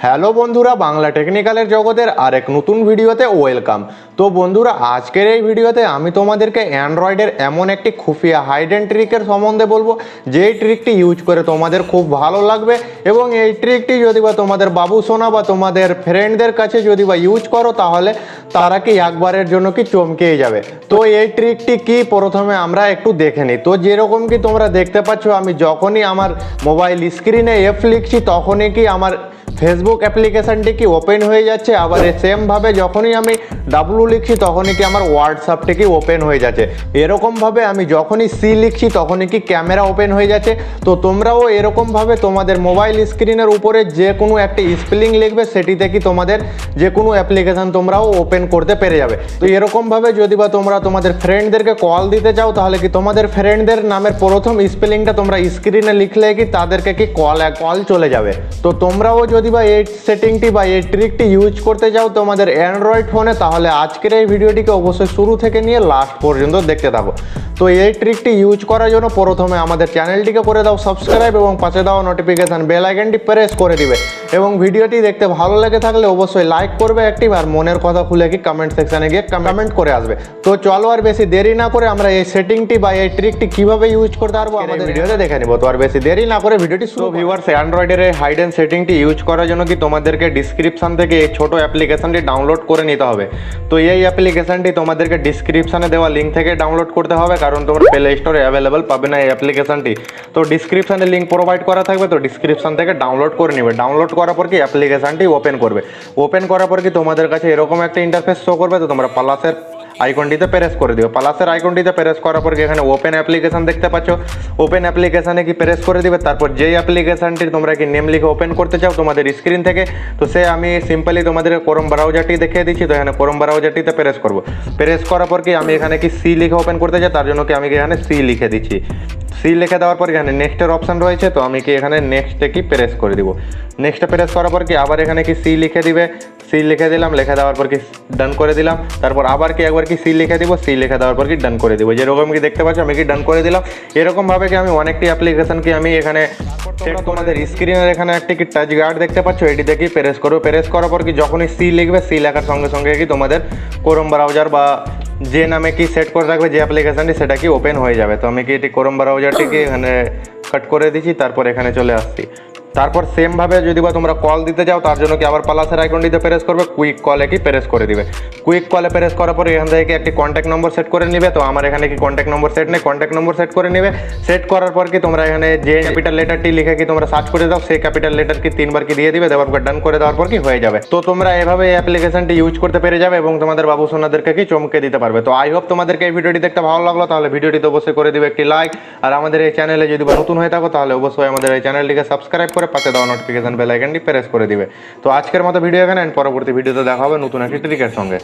Hello বন্ধুরা, বাংলা টেকনিক্যালের জগতের আরেক নতুন ভিডিওতে ওয়েলকাম। তো বন্ধুরা, আজকের এই ভিডিওতে আমি তোমাদেরকে অ্যান্ড্রয়েডের এমন একটি খুফিয়া হাইডেন ট্রিকের সম্বন্ধে বলবো, যেই ট্রিকটি ইউজ করে তোমাদের খুব ভালো লাগবে। এবং এই ট্রিকটি যদি বা তোমাদের বাবু সোনা বা তোমাদের ফ্রেন্ডদের কাছে যদি বা ইউজ করো, তাহলে তারা কি একবারের জন্য কি চমকেই যাবে। তো এই ট্রিকটি কি প্রথমে আমরা একটু দেখে নিই। তো যেরকম কি তোমরা দেখতে পাচ্ছ, আমি যখনই আমার মোবাইল স্ক্রিনে এফ লিখছি তখনই কি আমার ফেসবুক অ্যাপ্লিকেশানটি কি ওপেন হয়ে যাচ্ছে। আবার সেমভাবে যখনই আমি ডাব্লু লিখছি তখনই কি আমার হোয়াটসঅ্যাপটি কি ওপেন হয়ে যাচ্ছে। এরকমভাবে আমি যখনই সি লিখছি তখনই কি ক্যামেরা ওপেন হয়ে যাচ্ছে। তো তোমরাও এরকমভাবে তোমাদের মোবাইল স্ক্রিনের উপরে যে কোনো একটি স্পেলিং লিখবে, সেটিতে কি তোমাদের যে কোনো অ্যাপ্লিকেশান তোমরাও ওপেন করতে পেরে যাবে। তো এরকমভাবে যদি বা তোমরা তোমাদের ফ্রেন্ডদেরকে কল দিতে চাও, তাহলে কি তোমাদের ফ্রেন্ডদের নামের প্রথম স্পেলিংটা তোমরা স্ক্রিনে লিখলে কি তাদেরকে কি কল চলে যাবে। তো তোমরাও যদি বা এই সেটিংটি বা এই ট্রিকটি ইউজ করতে চাও তোমাদের অ্যান্ড্রয়েড ফোনে, তাহলে আজকের এই ভিডিওটিকে অবশ্যই শুরু থেকে নিয়ে লাস্ট পর্যন্ত দেখতে থাকো। তো এই ট্রিকটি ইউজ করার জন্য প্রথমে আমাদের চ্যানেলটিকে করে দাও সাবস্ক্রাইব এবং পাশে দাও নোটিফিকেশান বেল আইকনটি প্রেস করে দিবে। এবং ভিডিওটি দেখতে ভালো লেগে থাকলে অবশ্যই লাইক করবে একটি, আর মনের কথা খুলে কি কমেন্ট সেকশানে গিয়ে কমেন্ট করে আসবে। তো চলো আর বেশি দেরি না করে আমরা এই সেটিংটি বা এই ট্রিকটি কিভাবে ইউজ করতে পারবো আমাদের ভিডিওতে দেখে নিব। তো আর বেশি দেরি না করে ভিডিওটি শুরু। ভিউয়ার্স, অ্যান্ড্রয়েডের এই হাইডেন সেটিংটি ইউজ করার জন্য কি তোমাদেরকে ডিসক্রিপশান থেকে এই ছোটো অ্যাপ্লিকেশানটি ডাউনলোড করে নিতে হবে। তো এই অ্যাপ্লিকেশানটি তোমাদেরকে ডিসক্রিপশানে দেওয়া লিঙ্ক থেকে ডাউনলোড করতে হবে, কারণ তোমরা প্লে স্টোরে অ্যাভেলেবল পাবে না এই অ্যাপ্লিকেশানটি। তো ডিসক্রিপশানে লিঙ্ক প্রোভাইড করা থাকবে, তো ডিসক্রিপশান থেকে ডাউনলোড করে নেবে। ডাউনলোড করার পর কি অ্যাপ্লিকেশানটি ওপেন করবে। ওপেন করার পর কি তোমাদের কাছে এরকম একটা ইন্টারফেস শো করবে। তো তোমরা প্লাসের আইকনটিতে প্রেস করে দিও। প্লাসের আইকনটিতে প্রেস করার পর কি এখানে ওপেন অ্যাপ্লিকেশান দেখতে পাচ্ছ। ওপেন অ্যাপ্লিকেশানে কি প্রেস করে দিবে। তারপর যেই অ্যাপ্লিকেশানটির তোমরা কি নেম লিখে ওপেন করতে চাও তোমাদের স্ক্রিন থেকে, তো সে আমি সিম্পলি তোমাদের ক্রোম ব্রাউজারটি দেখিয়ে দিচ্ছি। তো এখানে ক্রোম ব্রাউজারটিতে প্রেস করবো। প্রেস করার পর কি আমি এখানে কি সি লিখে ওপেন করতে চাই, তার জন্য কি আমি এখানে সি লিখে দিচ্ছি। সি লিখে দেওয়ার পর এখানে নেক্সটের অপশান রয়েছে, তো আমি কি এখানে নেক্সটে কি প্রেস করে দিব। নেক্সটে প্রেস করার পর কি আবার এখানে কি সি লিখে দিবে। সি লিখে দিলাম, লিখে দেওয়ার পর কি ডান করে দিলাম। তারপর আবার কি একবার কি সি লিখে দিব। সি লিখে দেওয়ার পর কি ডান করে দিব। যেরকম কি দেখতে পাচ্ছ আমি কি ডান করে দিলাম। এরকমভাবে কি আমি অনেকটি অ্যাপ্লিকেশান কি আমি এখানে তোমাদের স্ক্রিনের এখানে একটি কি টাচ গার্ড দেখতে পাচ্ছ, এটিতে কি প্রেস করবো। প্রেস করার পর কি যখনই সি লিখবে, সি লেখার সঙ্গে সঙ্গে কি তোমাদের ক্রোম ব্রাউজার বা যে নামে কি সেট করে রাখবে যে অ্যাপ্লিকেশানটি, সেটা কি ওপেন হয়ে যাবে। তো আমি কি এটি ক্রোম ব্রাউজারটিকে এখানে কাট করে দিচ্ছি, তারপর এখানে চলে আসছি। তারপর সেমভাবে যদি বা তোমরা কল দিতে যাও, তার জন্য কি আবার প্লাসের আইকনটিতে প্রেস করবে, কুইক কলে কি প্রেস করে দিবে। কুইক কলে প্রেস করার পর এখান থেকে একটি কন্ট্যাক্ট নম্বর সেট করে নিবে। তো আমার এখানে কি কন্ট্যাক্ট নম্বর সেট নেই, কন্ট্যাক্ট নম্বর সেট করে নিবে। সেট করার পর কি তোমরা এখানে যে ক্যাপিটাল লেটারটি লিখে কি তোমরা সার্চ করে দাও, সেই ক্যাপিটাল লেটার কি 3বার কি দিয়ে দিবে। দেওয়ার পর ডান করে দেওয়ার পর কি হয়ে যাবে। তো তোমরা এভাবে এই অ্যাপ্লিকেশনটি ইউজ করতে পেরে যাবে এবং তোমাদের বাবু সোনাদেরকে কি চমকে দিতে পারবে। তো আই হোপ তোমাদেরকে এই ভিডিওটি দেখতে ভালো লাগলো, তাহলে ভিডিওটিতে অবশ্যই করে দিবে একটি লাইক। আর আমাদের এই চ্যানেলে যদি বা নতুন হয়ে থাকো, তাহলে অবশ্যই আমাদের এই চ্যানেলটিকে সাবস্ক্রাইব করে পাশে দেওয়া নোটিফিকেশন বেল আইকনটি প্রেস করে দিবে। তো আজকের মতো ভিডিও এখানে, পরবর্তী ভিডিওতে দেখা হবে নতুন একটি ট্রিকের সঙ্গে।